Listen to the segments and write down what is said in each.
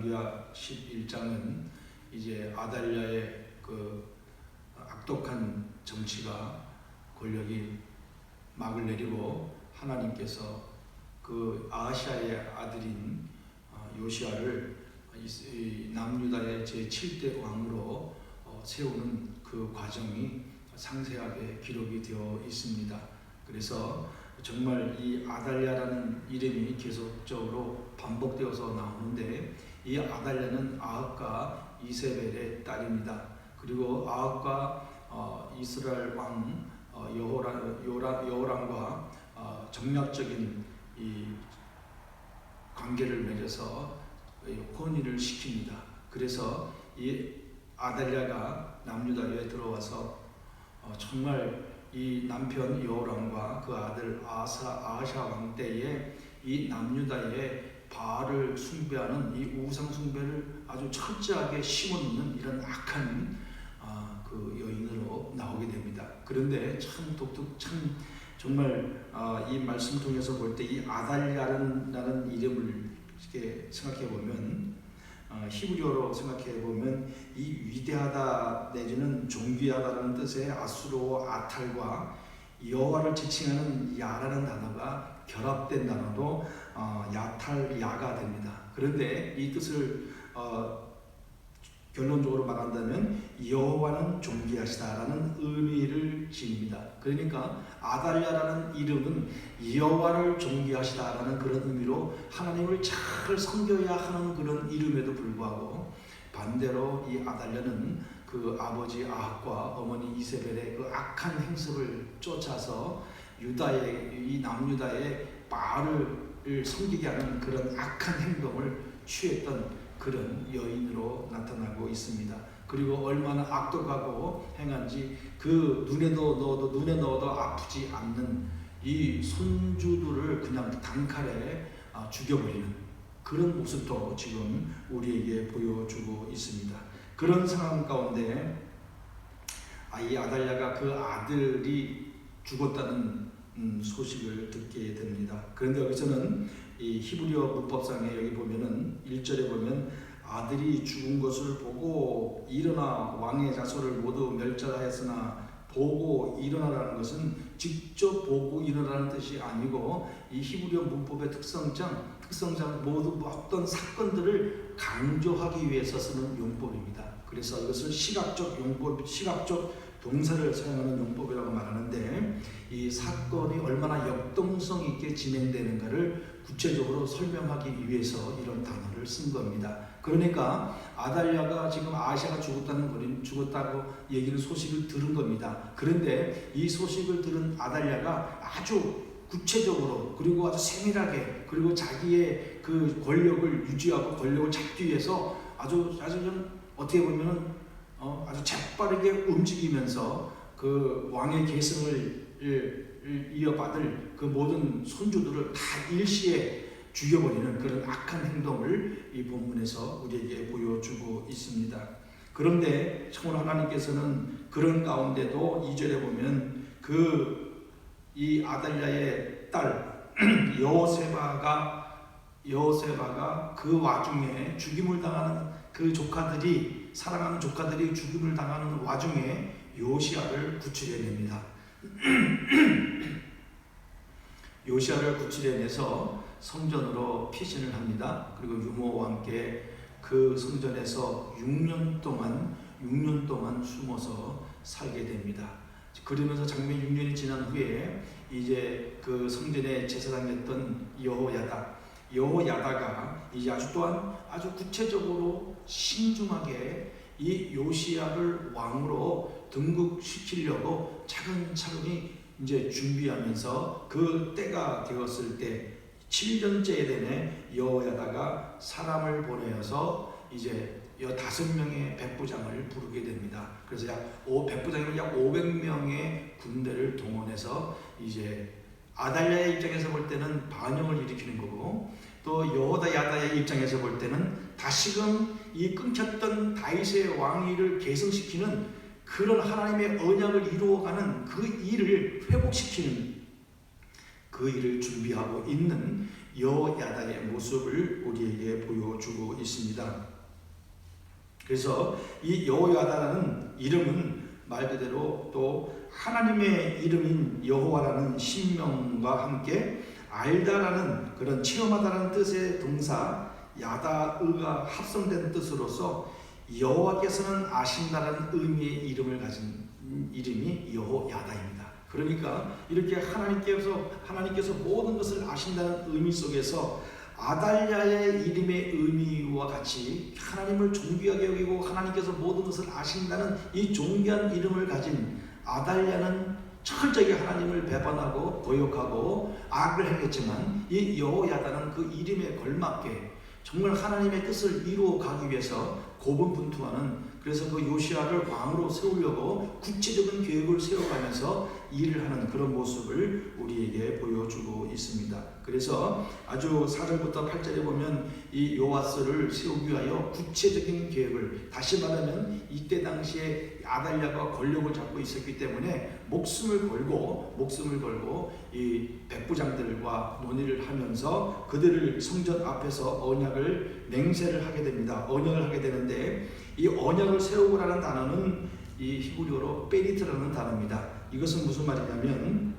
레위기야 11장은 이제 아달랴의 그 악독한 정치가 권력이 막을 내리고 하나님께서 그 아하시아의 아들인 요시야를 남유다의 제7대 왕으로 세우는 그 과정이 상세하게 기록이 되어 있습니다. 그래서 정말 이 아달랴라는 이름이 계속적으로 반복되어서 나오는데, 이 아달랴는 아합과 이세벨의 딸입니다. 그리고 아합과 이스라엘 왕 여호람과 정략적인 이 관계를 맺어서 혼인을 시킵니다. 그래서 이 아달랴가 남유다에 들어와서 정말 이 남편 여호람과 그 아들 아하샤 왕 때에 이 남유다에 바알을 숭배하는 이 우상 숭배를 아주 철저하게 심어놓는 이런 악한 그 여인으로 나오게 됩니다. 그런데 참 정말 이 말씀 통해서 볼 때 이 아달랴라는 이름을 이렇게 생각해 보면, 히브리어로 생각해 보면 이 위대하다 내지는 존귀하다라는 뜻의 아수르어 아탈과 여호와를 지칭하는 야라는 단어가 결합된 단어로 야탈야가 됩니다. 그런데 이 뜻을 결론적으로 말한다면 여호와는 존귀하시다라는 의미를 지닙니다. 그러니까 아달랴라는 이름은 여호와를 존귀하시다라는 그런 의미로 하나님을 잘 섬겨야 하는 그런 이름에도 불구하고, 반대로 이 아달랴는 그 아버지 아합과 어머니 이세벨의 그 악한 행습을 쫓아서 이 남유다의 바알을 섬기게 하는 그런 악한 행동을 취했던 그런 여인으로 나타나고 있습니다. 그리고 얼마나 악독하고 행한지 그 눈에 넣어도 아프지 않는 이 손주들을 그냥 단칼에 죽여버리는 그런 모습도 지금 우리에게 보여주고 있습니다. 그런 상황 가운데 이 아달랴가 그 아들이 죽었다는 소식을 듣게 됩니다. 그런데 여기서는 이 히브리어 문법상에 여기 보면은 1절에 보면 아들이 죽은 것을 보고 일어나 왕의 자손을 모두 멸절하였으나, 보고 일어나라는 것은 직접 보고 일어나는 뜻이 아니고 이 히브리어 문법의 특성상 모두 어떤 사건들을 강조하기 위해서 쓰는 용법입니다. 그래서 이것을 시각적 동사를 사용하는 용법이라고 말하는데, 이 사건이 얼마나 역동성 있게 진행되는가를 구체적으로 설명하기 위해서 이런 단어를 쓴 겁니다. 그러니까 아달랴가 지금 아하시아가 죽었다고 얘기는 소식을 들은 겁니다. 그런데 이 소식을 들은 아달랴가 아주 구체적으로 그리고 아주 세밀하게, 그리고 자기의 그 권력을 유지하고 권력을 잡기 위해서 아주 어떻게 보면은 아주 재빠르게 움직이면서 그 왕의 계승을 이어받을 그 모든 손주들을 다 일시에 죽여버리는 그런 악한 행동을 이 본문에서 우리에게 보여주고 있습니다. 그런데 참으로 하나님께서는 그런 가운데도 2절에 보면 이 아달랴의 딸 여호세바가 그 와중에 죽임을 당하는 그 사랑하는 조카들이 죽임을 당하는 와중에 요시야를 구출해냅니다. 요시야를 구출해내서 성전으로 피신을 합니다. 그리고 유모와 함께 그 성전에서 6년 동안 숨어서 살게 됩니다. 그러면서 장면 6년이 지난 후에 이제 그 성전의 제사장이었던 여호야다가 이제 아주 구체적으로 신중하게 이 요시야를 왕으로 등극시키려고 차근차근히 이제 준비하면서 그 때가 되었을 때 7년째에 되네 여호야다가 사람을 보내어서 이제 5명의 백부장을 부르게 됩니다. 그래서 백부장이면 약 500명의 군대를 동원해서 이제 아달랴의 입장에서 볼 때는 반영을 일으키는 거고, 또 여호야다의 입장에서 볼 때는 다시금 이 끊겼던 다윗의 왕위를 계승시키는 그런 하나님의 언약을 이루어가는 그 일을 회복시키는 그 일을 준비하고 있는 여호야다의 모습을 우리에게 보여주고 있습니다. 그래서 이 여호야다라는 이름은 말 그대로 또 하나님의 이름인 여호와라는 신명과 함께 알다라는 그런 체험하다라는 뜻의 동사 야다의가 합성된 뜻으로서 여호와께서는 아신다라는 의미의 이름을 가진 이름이 여호야다입니다. 그러니까 이렇게 하나님께서 모든 것을 아신다는 의미 속에서 아달랴의 이름의 의미와 같이 하나님을 존귀하게 여기고 하나님께서 모든 것을 아신다는 이 존귀한 이름을 가진 아달랴는 철저하게 하나님을 배반하고 거역하고 악을 행했지만 이 여호야다는 그 이름에 걸맞게 정말 하나님의 뜻을 이루어 가기 위해서 고분분투하는, 그래서 그 요시야를 왕으로 세우려고 구체적인 계획을 세워가면서 일을 하는 그런 모습을 우리에게 보여주고 있습니다. 그래서 아주 4절부터 8절에 보면 이 요아스를 세우기 위하여 구체적인 계획을, 다시 말하면 이때 당시에 아달랴가 권력을 잡고 있었기 때문에 목숨을 걸고 이 백부장들과 논의를 하면서 그들을 성전 앞에서 언약을 맹세를 하게 됩니다. 언약을 하게 되는데 이 언약을 세우고라는 단어는 이 히브리어로 베리트라는 단어입니다. 이것은 무슨 말이냐면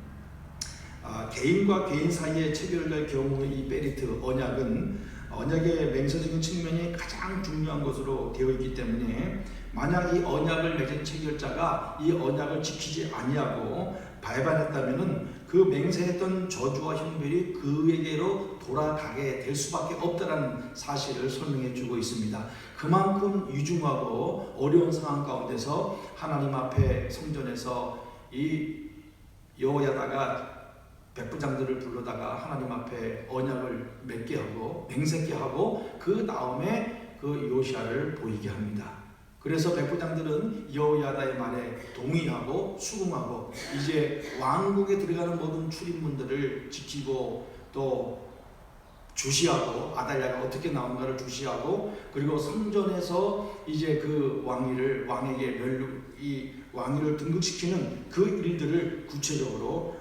개인과 개인 사이에 체결될 경우의 이 베리트 언약의 맹세적인 측면이 가장 중요한 것으로 되어 있기 때문에 만약 이 언약을 맺은 체결자가 이 언약을 지키지 아니하고 배반했다면은 그 맹세했던 저주와 형벌이 그에게로 돌아가게 될 수밖에 없다는 사실을 설명해 주고 있습니다. 그만큼 유중하고 어려운 상황 가운데서 하나님 앞에 성전에서 이 여호야다가 백부장들을 불러다가 하나님 앞에 언약을 맺게 하고 맹세케 하고 그 다음에 그 요시야를 보이게 합니다. 그래서 백부장들은 여호야다의 말에 동의하고 수긍하고 이제 왕국에 들어가는 모든 출입문들을 지키고 또 주시하고 아달랴가 어떻게 나온가를 주시하고 그리고 성전에서 이제 그 왕에게 이 왕위를 등극시키는 그 일들을 구체적으로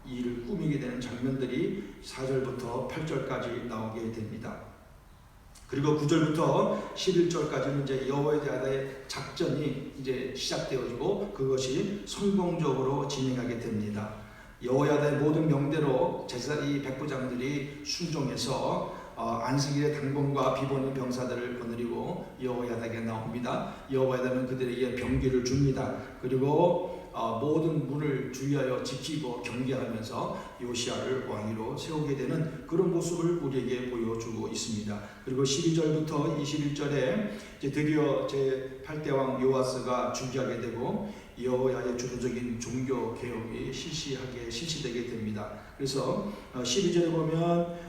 일을 꾸미게 되는 장면들이 4절부터 8절까지 나오게 됩니다. 그리고 9절부터 11절까지는 이제 여호야다의 작전이 이제 시작되어지고 그것이 성공적으로 진행하게 됩니다. 여호야다의 모든 명대로 이 백부장들이 순종해서 안식일의 당번과 비번의 병사들을 거느리고 여호야다에게 나옵니다. 여호야다는 그들에게 병기를 줍니다. 그리고 모든 문을 주의하여 지키고 경계하면서 요시야를 왕위로 세우게 되는 그런 모습을 우리에게 보여주고 있습니다. 그리고 12절부터 21절에 이제 드디어 제8대 왕 요아스가 즉위하게 되고 여호야의 주도적인 종교 개혁이 실시되게 됩니다. 그래서 12절에 보면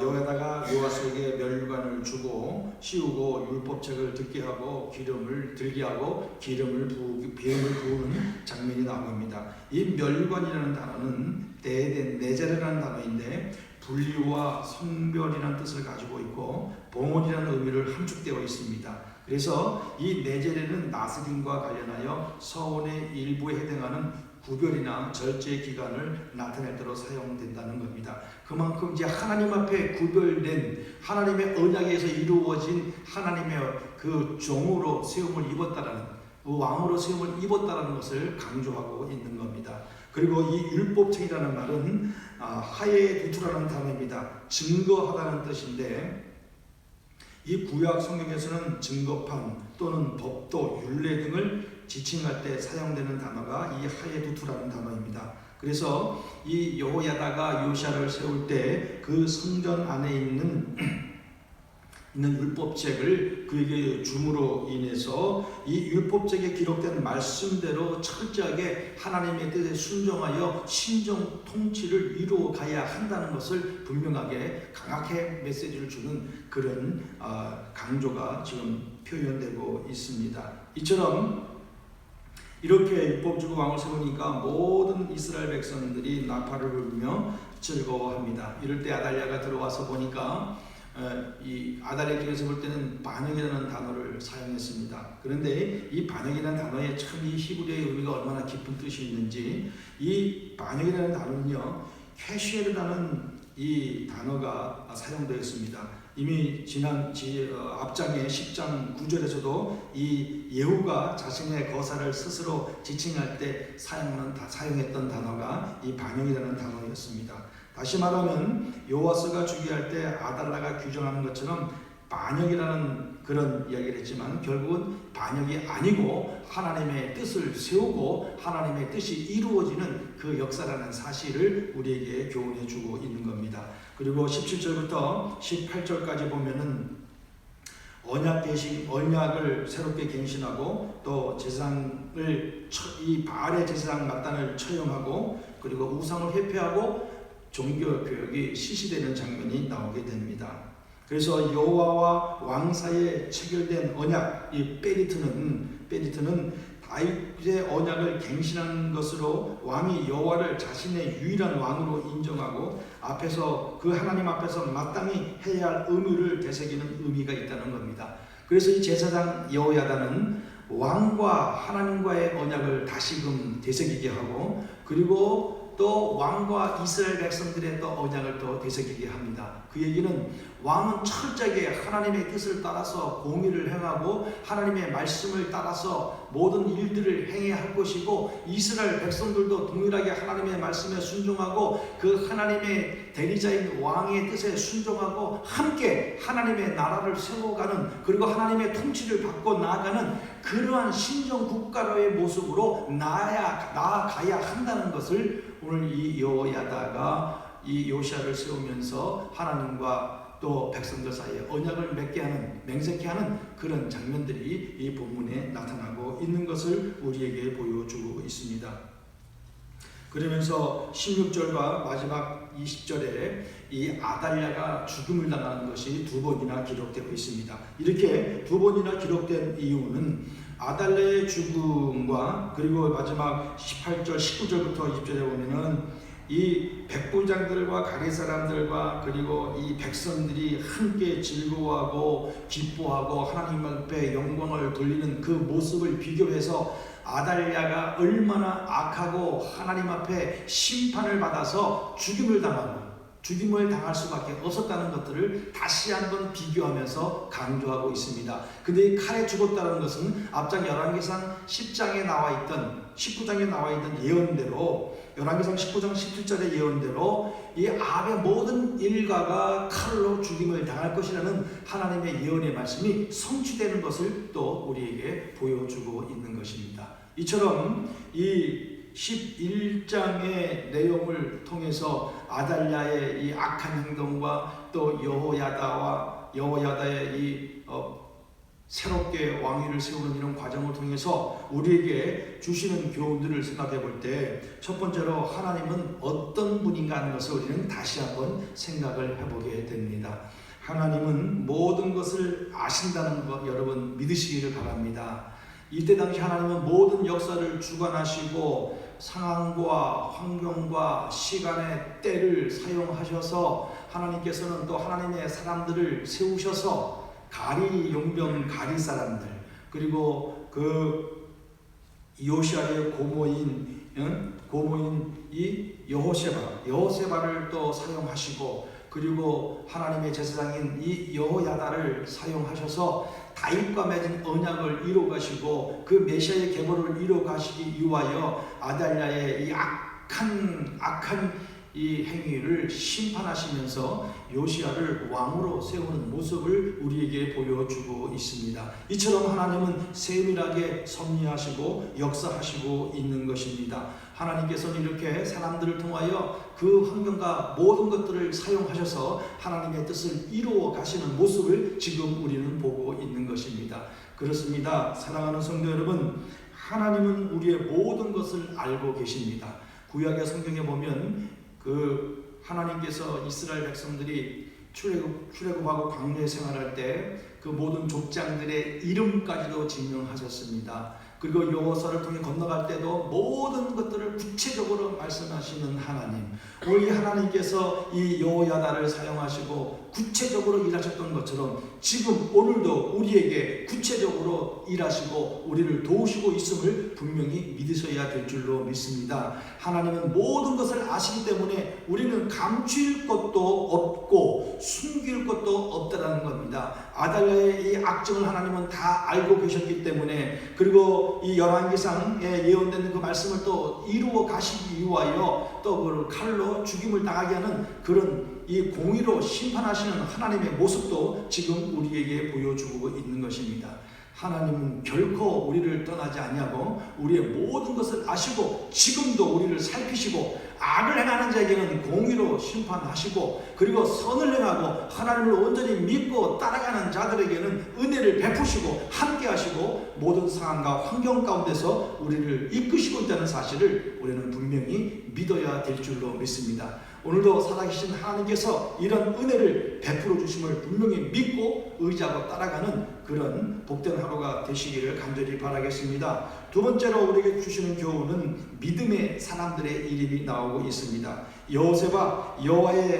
여호야다가 요아스에게 멸관을 주고 씌우고 율법책을 듣게 하고 기름을 들게 하고 기름을 부으는 장면이 나옵니다. 이 멸관이라는 단어는 네제르라는 단어인데 분리와 성별이라는 뜻을 가지고 있고 봉헌이라는 의미를 함축되어 있습니다. 그래서 이 네제르는 나스린과 관련하여 서원의 일부에 해당하는 구별이나 절제 기간을 나타낼 때로 사용된다는 겁니다. 그만큼 이제 하나님 앞에 구별된 하나님의 언약에서 이루어진 하나님의 그 종으로 세움을 입었다라는, 그 왕으로 세움을 입었다라는 것을 강조하고 있는 겁니다. 그리고 이 율법책이라는 말은 하에 두투라는 단어입니다. 증거하다는 뜻인데 이 구약 성경에서는 증거판 또는 법도, 율례 등을 지칭할 때 사용되는 단어가 이 하에 두투라는 단어입니다. 그래서 이 여호야다가 요시야를 세울 때 그 성전 안에 있는 율법책을 그에게 줌으로 인해서 이 율법책에 기록된 말씀대로 철저하게 하나님의 뜻에 순종하여 신정 통치를 이루어 가야 한다는 것을 분명하게 강하게 메시지를 주는 그런 강조가 지금 표현되고 있습니다. 이처럼 이렇게 율법주고 왕을 세우니까 모든 이스라엘 백성들이 나팔을 불며 즐거워합니다. 이럴 때 아달랴가 들어와서 보니까 이 아달랴 쪽에서 볼 때는 반역이라는 단어를 사용했습니다. 그런데 이 반역이라는 단어에 참 이 히브리어의 의미가 얼마나 깊은 뜻이 있는지, 이 반역이라는 단어는요, 캐슈엘이라는 이 단어가 사용되었습니다. 이미 지난 앞장의 10장 9절에서도 이 예후가 자신의 거사를 스스로 지칭할 때 사용했던 단어가 이 반역이라는 단어였습니다. 다시 말하면 요아스가 주기할 때 아달랴가 규정하는 것처럼 반역이라는 그런 이야기를 했지만 결국은 반역이 아니고 하나님의 뜻을 세우고 하나님의 뜻이 이루어지는 그 역사라는 사실을 우리에게 교훈해 주고 있는 겁니다. 그리고 17절부터 18절까지 보면은 언약을 새롭게 갱신하고 또 제사장을 이 바알의 제사장 마단을 처형하고 그리고 우상을 회폐하고 종교 교역이 실시되는 장면이 나오게 됩니다. 그래서 여호와와 왕 사이에 체결된 언약, 이 베리트는 다윗의 언약을 갱신한 것으로 왕이 여호와를 자신의 유일한 왕으로 인정하고 앞에서 그 하나님 앞에서 마땅히 해야 할 의무를 되새기는 의미가 있다는 겁니다. 그래서 이 제사장 여호야다는 왕과 하나님과의 언약을 다시금 되새기게 하고 그리고 또 왕과 이스라엘 백성들의 또 언약을 또 되새기게 합니다. 그 얘기는 왕은 철저하게 하나님의 뜻을 따라서 공의를 행하고 하나님의 말씀을 따라서 모든 일들을 행해야 할 것이고 이스라엘 백성들도 동일하게 하나님의 말씀에 순종하고 그 하나님의 대리자인 왕의 뜻에 순종하고 함께 하나님의 나라를 세워가는 그리고 하나님의 통치를 받고 나아가는 그러한 신정 국가로의 모습으로 나아가야 한다는 것을 오늘 이 여호야다가 이 요시야를 세우면서 하나님과 또 백성들 사이에 언약을 맺게 하는 맹세케 하는 그런 장면들이 이 본문에 나타나고 있는 것을 우리에게 보여주고 있습니다. 그러면서 16절과 마지막 20절에 이 아달랴가 죽음을 당하는 것이 두 번이나 기록되고 있습니다. 이렇게 두 번이나 기록된 이유는 아달랴의 죽음과 그리고 마지막 18절 19절부터 20절에 보면은 이 백부장들과 가리 사람들과 그리고 이 백성들이 함께 즐거워하고 기뻐하고 하나님 앞에 영광을 돌리는 그 모습을 비교해서 아달랴가 얼마나 악하고 하나님 앞에 심판을 받아서 죽임을 당할 수밖에 없었다는 것들을 다시 한번 비교하면서 강조하고 있습니다. 근데 이 칼에 죽었다는 것은 앞장 열왕기상 10장에 나와 있던 19장에 나와 있던 예언대로 열왕기상 19장 17절의 예언대로 이 아합의 모든 일가가 칼로 죽임을 당할 것이라는 하나님의 예언의 말씀이 성취되는 것을 또 우리에게 보여주고 있는 것입니다. 이처럼 이 11장의 내용을 통해서 아달랴의 이 악한 행동과 또 여호야다의 이 새롭게 왕위를 세우는 이런 과정을 통해서 우리에게 주시는 교훈들을 생각해 볼 때 첫 번째로 하나님은 어떤 분인가 하는 것을 우리는 다시 한번 생각을 해보게 됩니다. 하나님은 모든 것을 아신다는 것 여러분 믿으시기를 바랍니다. 이때 당시 하나님은 모든 역사를 주관하시고 상황과 환경과 시간의 때를 사용하셔서 하나님께서는 또 하나님의 사람들을 세우셔서 가리 용병 가리 사람들 그리고 그 요시아의 고모인 이 여호세바를 또 사용하시고 그리고 하나님의 제사장인 이 여호야다를 사용하셔서 다윗과 맺은 언약을 이루어가시고 그 메시아의 계보를 이루어가시기 위하여 아달랴의 이 악한 이 행위를 심판하시면서 요시야를 왕으로 세우는 모습을 우리에게 보여주고 있습니다. 이처럼 하나님은 세밀하게 섭리하시고 역사하시고 있는 것입니다. 하나님께서는 이렇게 사람들을 통하여 그 환경과 모든 것들을 사용하셔서 하나님의 뜻을 이루어 가시는 모습을 지금 우리는 보고 있는 것입니다. 그렇습니다. 사랑하는 성도 여러분, 하나님은 우리의 모든 것을 알고 계십니다. 구약의 성경에 보면 그 하나님께서 이스라엘 백성들이 출애굽하고 광야에 생활할 때 그 모든 족장들의 이름까지도 증명하셨습니다. 그리고 여호수아를 통해 건너갈 때도 모든 것들을 구체적으로 말씀하시는 하나님, 우리 하나님께서 이 여호야다를 사용하시고 구체적으로 일하셨던 것처럼 지금 오늘도 우리에게 구체적으로 일하시고 우리를 도우시고 있음을 분명히 믿으셔야 될 줄로 믿습니다. 하나님은 모든 것을 아시기 때문에 우리는 감출 것도 없고 숨길 것도 없다라는 겁니다. 아달랴의 이 악정을 하나님은 다 알고 계셨기 때문에, 그리고 이 열왕기상에 예언된 그 말씀을 또 이루어 가시기 위하여 또 그 칼로 죽임을 당하게 하는 그런 이 공의로 심판하시는 하나님의 모습도 지금 우리에게 보여주고 있는 것입니다. 하나님은 결코 우리를 떠나지 아니하고 우리의 모든 것을 아시고 지금도 우리를 살피시고 악을 행하는 자에게는 공의로 심판하시고, 그리고 선을 행하고 하나님을 온전히 믿고 따라가는 자들에게는 은혜를 베푸시고 함께 하시고 모든 상황과 환경 가운데서 우리를 이끄시고 있다는 사실을 우리는 분명히 믿어야 될 줄로 믿습니다. 오늘도 살아계신 하나님께서 이런 은혜를 베풀어 주심을 분명히 믿고 의지하고 따라가는 그런 복된 하루가 되시기를 간절히 바라겠습니다. 두 번째로 우리에게 주시는 교훈은 믿음의 사람들의 이름이 나오고 있습니다. 여호세바,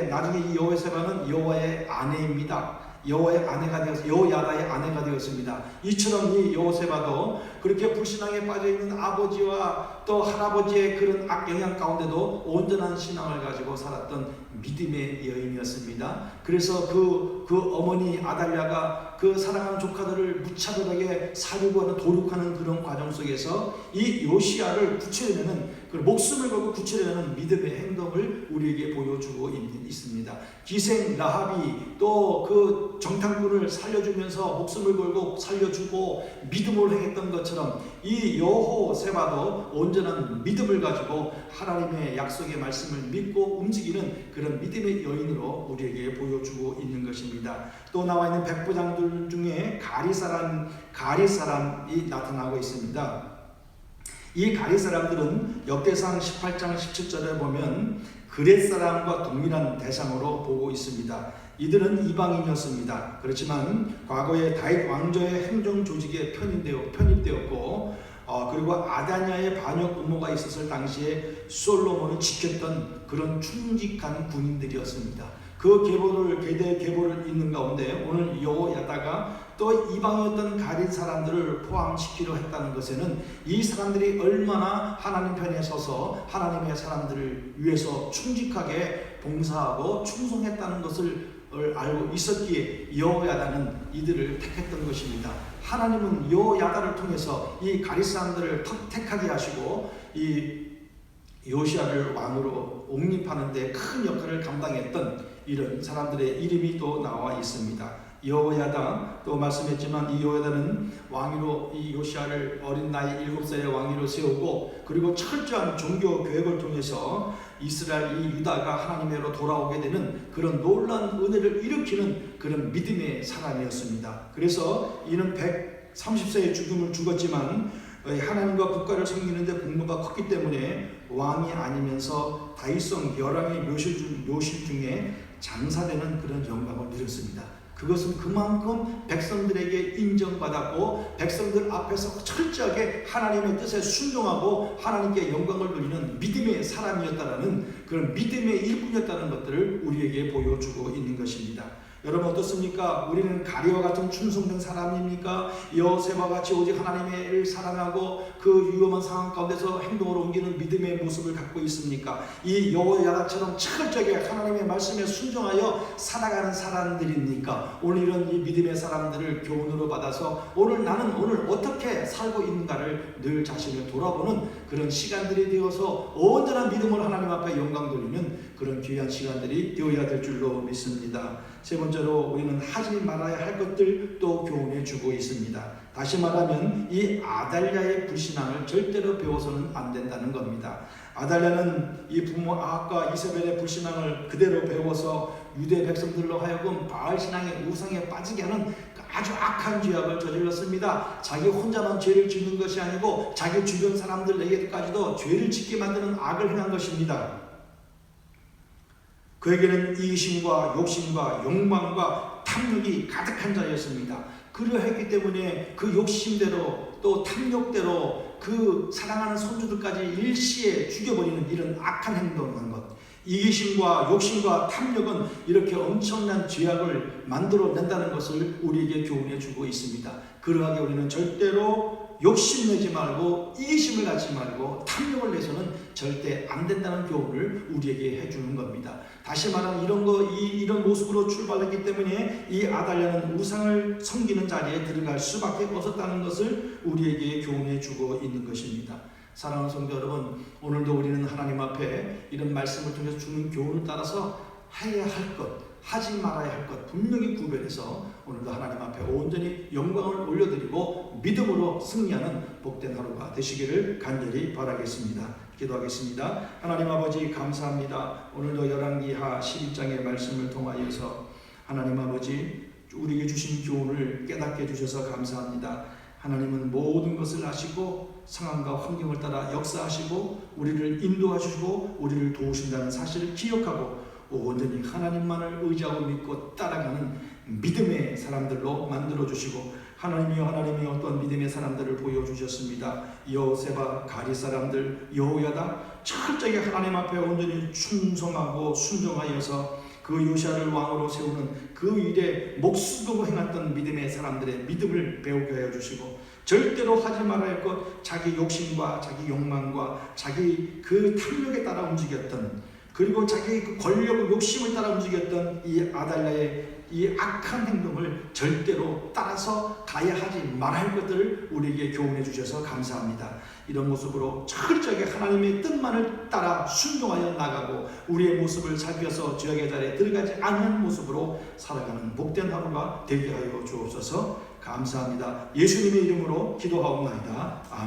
나중에 이 여호세바는 여호와의 아내입니다. 여호와의 아내가 되어서 여호야다의 아내가 되었습니다. 이처럼 이 여호세바도 그렇게 불신앙에 빠져있는 아버지와 또 할아버지의 그런 악영향 가운데도 온전한 신앙을 가지고 살았던 믿음의 여인이었습니다. 그래서 그 어머니 아달랴가 그 사랑하는 조카들을 무차별하게 살육하는 도륙하는 그런 과정 속에서 이 요시야를 구출해내는, 그 목숨을 걸고 구출해내는 믿음의 행동을 우리에게 보여주고 있습니다. 기생 라합이 또 그 정탐꾼을 살려주면서 목숨을 걸고 살려주고 믿음으로 행했던 것처럼 이 여호세바도 온전한 믿음을 가지고 하나님의 약속의 말씀을 믿고 움직이는 그런 믿음의 여인으로 우리에게 보여주고 있는 것입니다. 또 나와 있는 백부장들 중에 가리 사람이 나타나고 있습니다. 이 가리 사람들은 역대상 18장 17절에 보면 그렛 사람과 동일한 대상으로 보고 있습니다. 이들은 이방인이었습니다. 그렇지만 과거에 다윗 왕조의 행정 조직에 편입되었고 그리고 아다냐의 반역 음모가 있었을 당시에 솔로몬을 지켰던 그런 충직한 군인들이었습니다. 그 계보를 잇는 가운데 오늘 여호야다가 또 이방이었던 가린 사람들을 포함시키려 했다는 것에는 이 사람들이 얼마나 하나님 편에 서서 하나님의 사람들을 위해서 충직하게 봉사하고 충성했다는 것을 알고 있었기에 여호야다는 이들을 택했던 것입니다. 하나님은 여호야다를 통해서 이 가리 사람들을 택하게 하시고 이 요시야를 왕으로 옹립하는 데 큰 역할을 감당했던 이런 사람들의 이름이 또 나와 있습니다. 여호야다, 또 말씀했지만 이 여호야다는 왕위로 이 요시야를 어린 나이 7살의 왕위로 세우고, 그리고 철저한 종교 교육을 통해서 이스라엘 이 유다가 하나님으로 돌아오게 되는 그런 놀라운 은혜를 일으키는 그런 믿음의 사람이었습니다. 그래서 이는 130세의 죽음을 죽었지만 하나님과 국가를 섬기는데 공로가 컸기 때문에 왕이 아니면서 다윗성 열왕의 묘실 중에 장사되는 그런 영광을 누렸습니다. 그것은 그만큼 백성들에게 인정받았고 백성들 앞에서 철저하게 하나님의 뜻에 순종하고 하나님께 영광을 누리는 믿음의 사람이었다라는 그런 믿음의 일꾼이었다는 것들을 우리에게 보여주고 있는 것입니다. 여러분 어떻습니까? 우리는 가리와 같은 충성된 사람입니까? 여호세바와 같이 오직 하나님을 사랑하고 그 위험한 상황 가운데서 행동으로 옮기는 믿음의 모습을 갖고 있습니까? 이 여호야다처럼 철저하게 하나님의 말씀에 순종하여 살아가는 사람들입니까? 오늘 이런 이 믿음의 사람들을 교훈으로 받아서 나는 오늘 어떻게 살고 있는가를 늘 자신을 돌아보는 그런 시간들이 되어서 온전한 믿음으로 하나님 앞에 영광 돌리는 그런 귀한 시간들이 되어야 될 줄로 믿습니다. 세 번째로 우리는 하지 말아야 할 것들 또 교훈해 주고 있습니다. 다시 말하면 이 아달랴의 불신앙을 절대로 배워서는 안 된다는 겁니다. 아달랴는 이 부모 아합과 이세벨의 불신앙을 그대로 배워서 유대 백성들로 하여금 바알 신앙의 우상에 빠지게 하는 아주 악한 죄악을 저질렀습니다. 자기 혼자만 죄를 짓는 것이 아니고 자기 주변 사람들에게까지도 죄를 짓게 만드는 악을 행한 것입니다. 그에게는 이기심과 욕심과 욕망과 탐욕이 가득한 자였습니다. 그러했기 때문에 그 욕심대로 또 탐욕대로 그 사랑하는 손주들까지 일시에 죽여버리는 이런 악한 행동을 한 것. 이기심과 욕심과 탐욕은 이렇게 엄청난 죄악을 만들어낸다는 것을 우리에게 교훈해 주고 있습니다. 그러하게 우리는 절대로 욕심내지 말고 이기심을 갖지 말고 탐욕을 내서는 절대 안 된다는 교훈을 우리에게 해주는 겁니다. 다시 말하면 이런 모습으로 출발했기 때문에 이 아달랴는 우상을 섬기는 자리에 들어갈 수밖에 없었다는 것을 우리에게 교훈해 주고 있는 것입니다. 사랑하는 성도 여러분, 오늘도 우리는 하나님 앞에 이런 말씀을 통해서 주는 교훈을 따라서 해야 할 것, 하지 말아야 할 것 분명히 구별해서 오늘도 하나님 앞에 온전히 영광을 올려드리고 믿음으로 승리하는 복된 하루가 되시기를 간절히 바라겠습니다. 기도하겠습니다. 하나님 아버지 감사합니다. 오늘도 열왕기하 11장의 말씀을 통하여서 하나님 아버지 우리에게 주신 교훈을 깨닫게 해주셔서 감사합니다. 하나님은 모든 것을 아시고 상황과 환경을 따라 역사하시고 우리를 인도하시고 우리를 도우신다는 사실을 기억하고 온전히 하나님만을 의지하고 믿고 따라가는 믿음의 사람들로 만들어주시고 하나님이 어떤 믿음의 사람들을 보여주셨습니다. 여호세바, 가리 사람들, 여호야다 철저하게 하나님 앞에 온전히 충성하고 순종하여서 그 요시아를 왕으로 세우는 그 일에 목숨으로 행했던 믿음의 사람들의 믿음을 배우게 하여 주시고 절대로 하지 말아야 할 것, 자기 욕심과 자기 욕망과 자기 그 탐욕에 따라 움직였던 그리고 자기 그 권력과 욕심을 따라 움직였던 이 아달랴의 이 악한 행동을 절대로 따라서 가야 하지 말아야 할 것들을 우리에게 교훈해 주셔서 감사합니다. 이런 모습으로 철저하게 하나님의 뜻만을 따라 순종하여 나가고 우리의 모습을 살펴서 죄악의 자리에 들어가지 않는 모습으로 살아가는 복된 하루가 되게 하여 주옵소서. 감사합니다. 예수님의 이름으로 기도하옵나이다. 아멘.